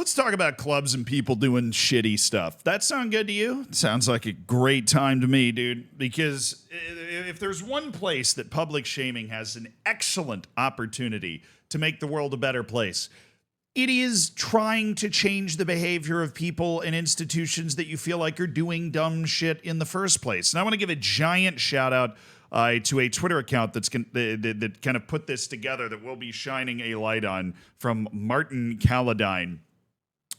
let's talk about clubs and people doing shitty stuff. That sound good to you? Sounds like a great time to me, dude. Because if there's one place that public shaming has an excellent opportunity to make the world a better place, it is trying to change the behavior of people and institutions that you feel like are doing dumb shit in the first place. And I want to give a giant shout out to a Twitter account that kind of put this together that we'll be shining a light on, from Martin Calladine,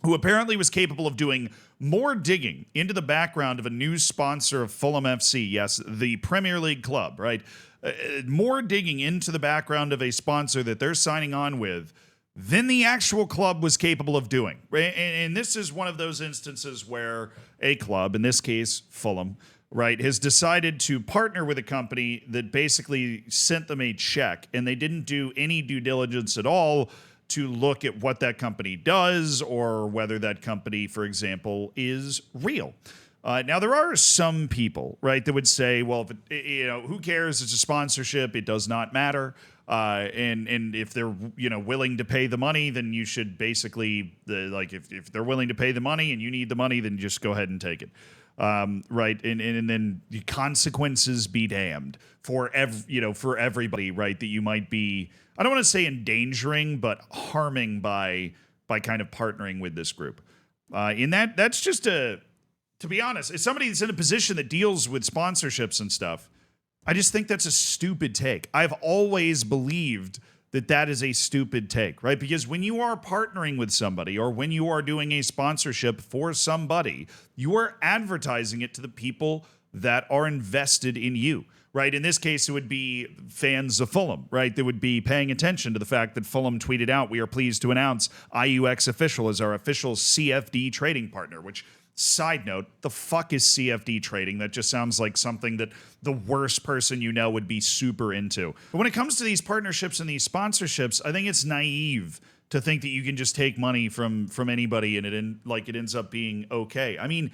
who apparently was capable of doing more digging into the background of a new sponsor of Fulham FC. Yes, the Premier League club, right? More digging into the background of a sponsor that they're signing on with than the actual club was capable of doing. And this is one of those instances where a club, in this case Fulham, right, has decided to partner with a company that basically sent them a check, and they didn't do any due diligence at all to look at what that company does or whether that company, for example, is real. Now, there are some people, right, that would say, well, if who cares? It's a sponsorship. It does not matter. And if they're, willing to pay the money, then you should basically, if they're willing to pay the money and you need the money, then just go ahead and take it. Right. And then the consequences be damned for everybody, right, that you might be, I don't want to say endangering, but harming by kind of partnering with this group. That's just to be honest, as somebody that's in a position that deals with sponsorships and stuff, I just think that's a stupid take. I've always believed that is a stupid take, right? Because when you are partnering with somebody or when you are doing a sponsorship for somebody, you are advertising it to the people that are invested in you, right? In this case, it would be fans of Fulham, right? That would be paying attention to the fact that Fulham tweeted out, "We are pleased to announce IUX Official as our official CFD trading partner," which, side note, the fuck is CFD trading? That just sounds like something that the worst person would be super into. But when it comes to these partnerships and these sponsorships, I think it's naive to think that you can just take money from anybody and it ends up being okay. I mean,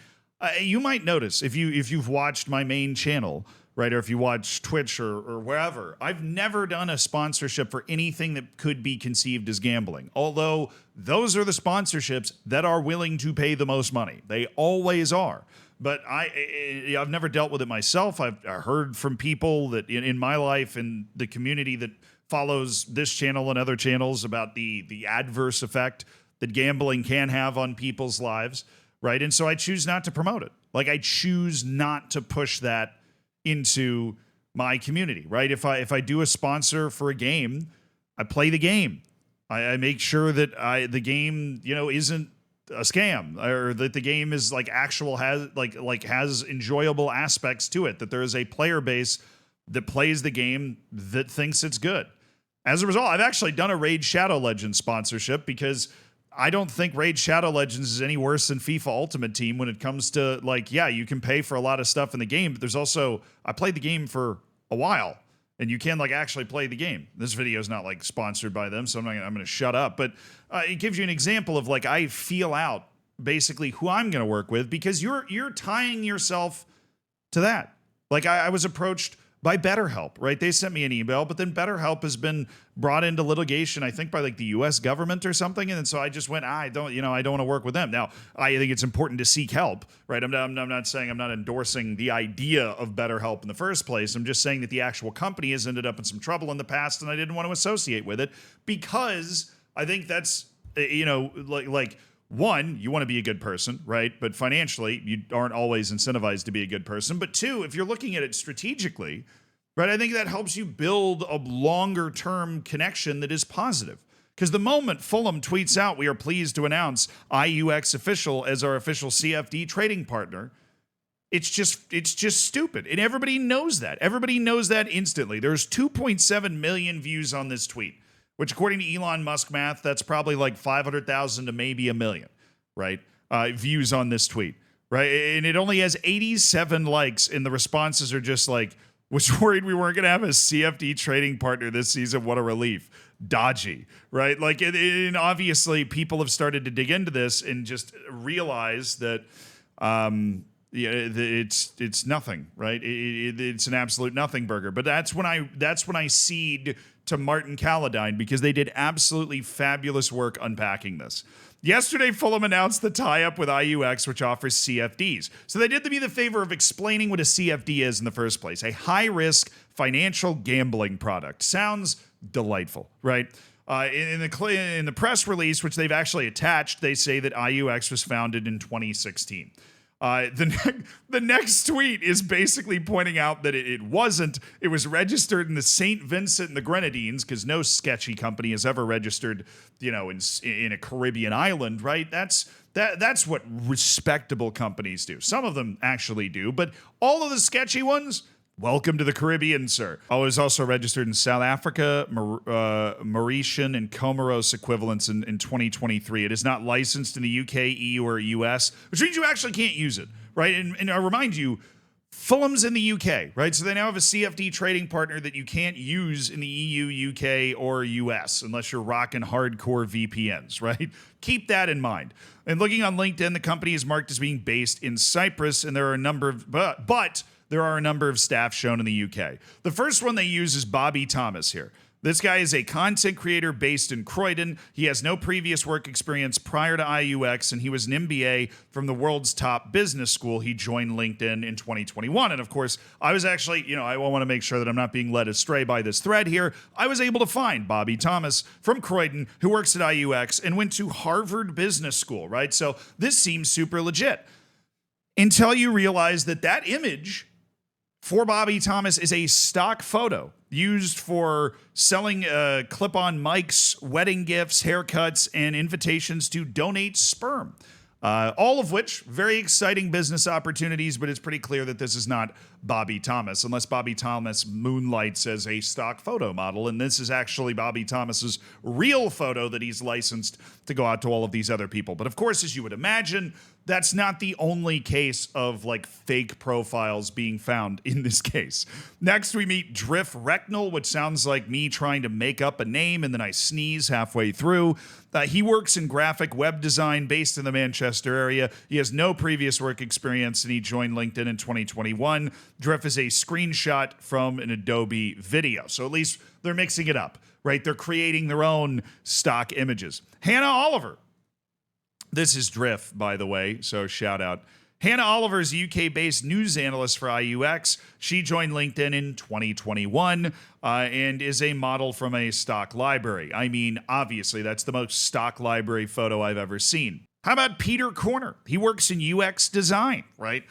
you might notice if you've watched my main channel, right, or if you watch Twitch or wherever, I've never done a sponsorship for anything that could be conceived as gambling. Although those are the sponsorships that are willing to pay the most money. They always are. But I've never dealt with it myself. I've heard from people that in my life and the community that follows this channel and other channels about the adverse effect that gambling can have on people's lives, right? And so I choose not to promote it. Like, I choose not to push that into my community, right? If I do a sponsor for a game, I play the game. I make sure that the game, isn't a scam, or that the game is has enjoyable aspects to it, that there is a player base that plays the game that thinks it's good. As a result, I've actually done a Raid Shadow Legends sponsorship because I don't think Raid Shadow Legends is any worse than FIFA Ultimate Team when it comes to, you can pay for a lot of stuff in the game, but there's also, I played the game for a while, and you can actually play the game. This video is not sponsored by them, so I'm going to shut up, but it gives you an example of I feel out basically who I'm going to work with, because you're tying yourself to that. I was approached by BetterHelp, right? They sent me an email, but then BetterHelp has been brought into litigation, I think, by the U.S. government or something. And then so I just went, I don't want to work with them. Now, I think it's important to seek help, right? I'm not saying, I'm not endorsing the idea of BetterHelp in the first place. I'm just saying that the actual company has ended up in some trouble in the past, and I didn't want to associate with it because I think that's, one, you want to be a good person, right? But financially, you aren't always incentivized to be a good person. But two, if you're looking at it strategically, right, I think that helps you build a longer-term connection that is positive. Because the moment Fulham tweets out, "We are pleased to announce IUX Official as our official CFD trading partner," it's just stupid. And everybody knows that. Everybody knows that instantly. There's 2.7 million views on this tweet, which, according to Elon Musk math, that's probably 500,000 to maybe 1 million, right? Views on this tweet, right? And it only has 87 likes, and the responses are just was worried we weren't going to have a CFD trading partner this season. What a relief. Dodgy, right? And obviously people have started to dig into this and just realize that it's nothing, right? It's an absolute nothing burger. But that's when I cede to Martin Calladine, because they did absolutely fabulous work unpacking this. Yesterday, Fulham announced the tie-up with IUX, which offers CFDs. So they did me the favor of explaining what a CFD is in the first place. A high-risk financial gambling product. Sounds delightful, right? In the press release, which they've actually attached, they say that IUX was founded in 2016. The next tweet is basically pointing out that it wasn't. It was registered in the St. Vincent and the Grenadines, because no sketchy company has ever registered, in a Caribbean island, right? That's what respectable companies do. Some of them actually do, but all of the sketchy ones, welcome to the Caribbean, sir. It was also registered in South Africa, Mauritian, and Comoros equivalents in 2023. It is not licensed in the UK, EU, or US, which means you actually can't use it, right? And I remind you, Fulham's in the UK, right? So they now have a CFD trading partner that you can't use in the EU, UK, or US unless you're rocking hardcore VPNs, right? Keep that in mind. And looking on LinkedIn, the company is marked as being based in Cyprus, and there are a number of, but there are a number of staff shown in the UK. The first one they use is Bobby Thomas here. This guy is a content creator based in Croydon. He has no previous work experience prior to IUX, and he was an MBA from the world's top business school. He joined LinkedIn in 2021. And of course, I was actually, I want to make sure that I'm not being led astray by this thread here. I was able to find Bobby Thomas from Croydon, who works at IUX and went to Harvard Business School, right? So this seems super legit. Until you realize that image for Bobby Thomas is a stock photo used for selling clip-on mics, wedding gifts, haircuts, and invitations to donate sperm. All of which, very exciting business opportunities, but it's pretty clear that this is not Bobby Thomas, unless Bobby Thomas moonlights as a stock photo model, and this is actually Bobby Thomas's real photo that he's licensed to go out to all of these other people. But of course, as you would imagine, that's not the only case of fake profiles being found in this case. Next, we meet Drift Recknell, which sounds like me trying to make up a name and then I sneeze halfway through. He works in graphic web design based in the Manchester area. He has no previous work experience, and he joined LinkedIn in 2021. Drift is a screenshot from an Adobe video. So at least they're mixing it up, right? They're creating their own stock images. Hannah Oliver. This is Drift, by the way, so shout out. Hannah Oliver is a UK-based news analyst for IUX. She joined LinkedIn in 2021 and is a model from a stock library. I mean, obviously, that's the most stock library photo I've ever seen. How about Peter Corner? He works in UX design, right?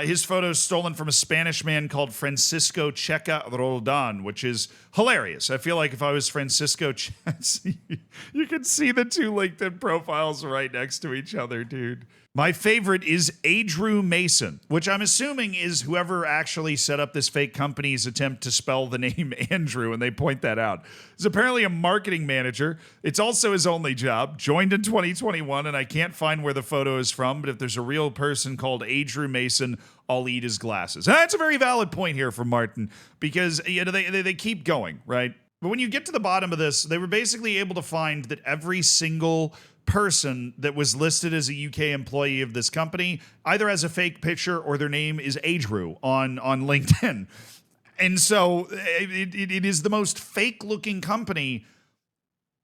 His photo is stolen from a Spanish man called Francisco Checa Roldan, which is hilarious. I feel like if I was Francisco Checa, you can see the two LinkedIn profiles right next to each other, dude. My favorite is Andrew Mason, which I'm assuming is whoever actually set up this fake company's attempt to spell the name Andrew, and they point that out. He's apparently a marketing manager. It's also his only job. Joined in 2021, and I can't find where the photo is from, but if there's a real person called Andrew Mason, I'll eat his glasses. And that's a very valid point here from Martin, because they keep going, right? But when you get to the bottom of this, they were basically able to find that every single person that was listed as a UK employee of this company either has a fake picture or their name is Andrew on LinkedIn. And so it is the most fake-looking company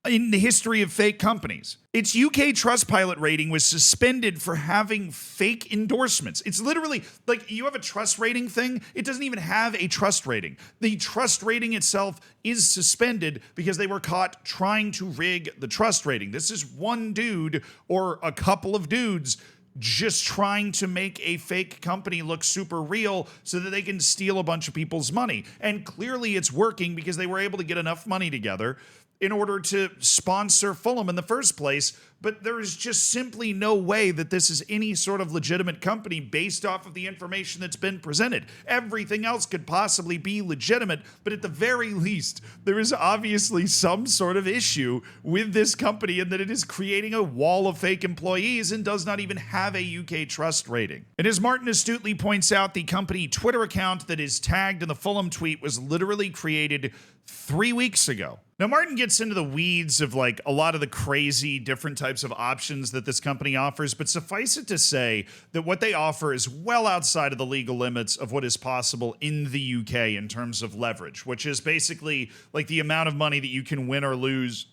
in the history of fake companies. Its UK Trustpilot rating was suspended for having fake endorsements. It's literally like you have a trust rating thing. It doesn't even have a trust rating. The trust rating itself is suspended because they were caught trying to rig the trust rating. This is one dude or a couple of dudes just trying to make a fake company look super real so that they can steal a bunch of people's money. And clearly it's working because they were able to get enough money together in order to sponsor Fulham in the first place, but there is just simply no way that this is any sort of legitimate company based off of the information that's been presented. Everything else could possibly be legitimate, but at the very least, there is obviously some sort of issue with this company in that it is creating a wall of fake employees and does not even have a UK trust rating. And as Martin astutely points out, the company Twitter account that is tagged in the Fulham tweet was literally created 3 weeks ago. Now, Martin gets into the weeds of like a lot of the crazy different types of options that this company offers, but suffice it to say that what they offer is well outside of the legal limits of what is possible in the UK in terms of leverage, which is basically like the amount of money that you can win or lose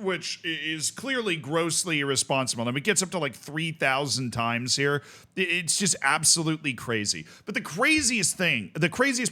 which is clearly grossly irresponsible. And it gets up to like 3,000 times here. It's just absolutely crazy. But the craziest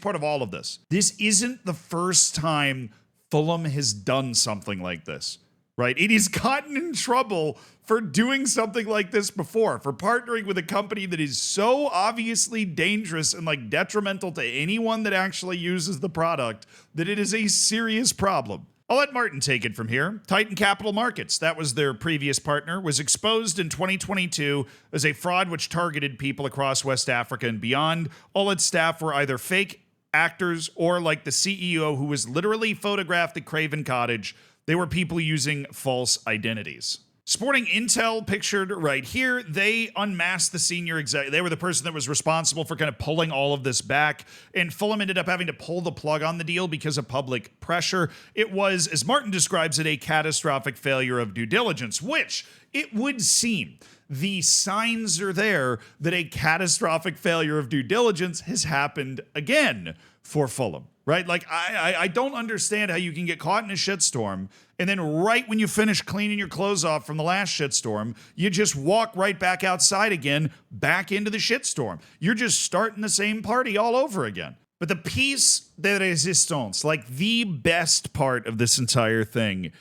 part of all of this isn't the first time Fulham has done something like this, right? It has gotten in trouble for doing something like this before, for partnering with a company that is so obviously dangerous and like detrimental to anyone that actually uses the product that it is a serious problem. I'll let Martin take it from here. Titan Capital Markets, that was their previous partner, was exposed in 2022 as a fraud which targeted people across West Africa and beyond. All its staff were either fake actors or, like the CEO who was literally photographed at Craven Cottage, they were people using false identities. Sporting Intel pictured right here, they unmasked the senior exec. They were the person that was responsible for kind of pulling all of this back, and Fulham ended up having to pull the plug on the deal because of public pressure. It was, as Martin describes it, a catastrophic failure of due diligence, which it would seem the signs are there that a catastrophic failure of due diligence has happened again for Fulham. Right? Like, I don't understand how you can get caught in a shitstorm, and then right when you finish cleaning your clothes off from the last shitstorm, you just walk right back outside again, back into the shitstorm. You're just starting the same party all over again. But the piece de resistance, like the best part of this entire thing,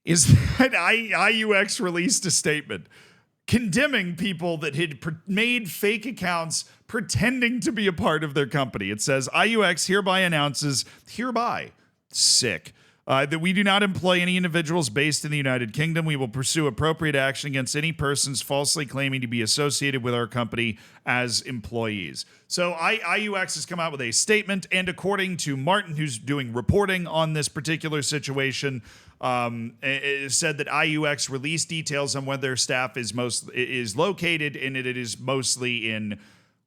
is that IUX released a statement condemning people that had made fake accounts pretending to be a part of their company. It says, IUX hereby announces, sick, that we do not employ any individuals based in the United Kingdom. We will pursue appropriate action against any persons falsely claiming to be associated with our company as employees. So IUX has come out with a statement, and according to Martin, who's doing reporting on this particular situation, it said that IUX released details on where their staff is located, and it is mostly in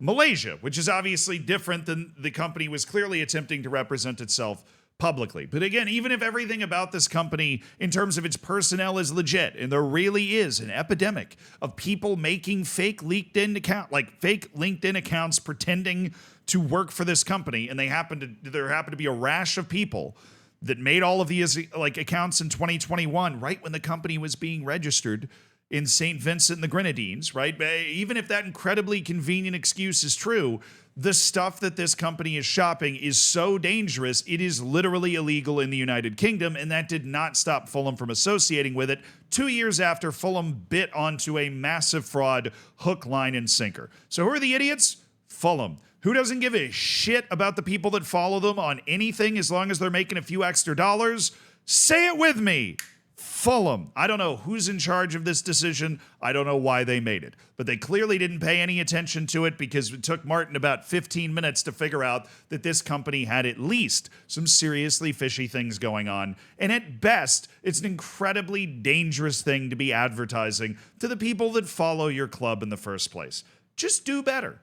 Malaysia, which is obviously different than the company was clearly attempting to represent itself publicly. But again, even if everything about this company in terms of its personnel is legit, and there really is an epidemic of people making fake LinkedIn accounts pretending to work for this company, and there happened to be a rash of people that made all of these like accounts in 2021, right when the company was being registered in St. Vincent and the Grenadines, right? Even if that incredibly convenient excuse is true, the stuff that this company is shopping is so dangerous, it is literally illegal in the United Kingdom, and that did not stop Fulham from associating with it 2 years after Fulham bit onto a massive fraud hook, line, and sinker. So who are the idiots? Fulham. Who doesn't give a shit about the people that follow them on anything as long as they're making a few extra dollars? Say it with me. Fulham. I don't know who's in charge of this decision. I don't know why they made it. But they clearly didn't pay any attention to it because it took Martin about 15 minutes to figure out that this company had at least some seriously fishy things going on. And at best, it's an incredibly dangerous thing to be advertising to the people that follow your club in the first place. Just do better.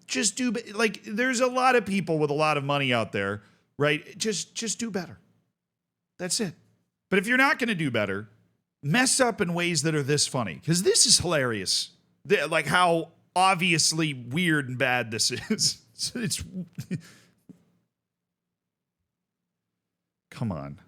There's a lot of people with a lot of money out there, right? Just do better. That's it. But if you're not going to do better, mess up in ways that are this funny, because this is hilarious. Like how obviously weird and bad this is. It's come on.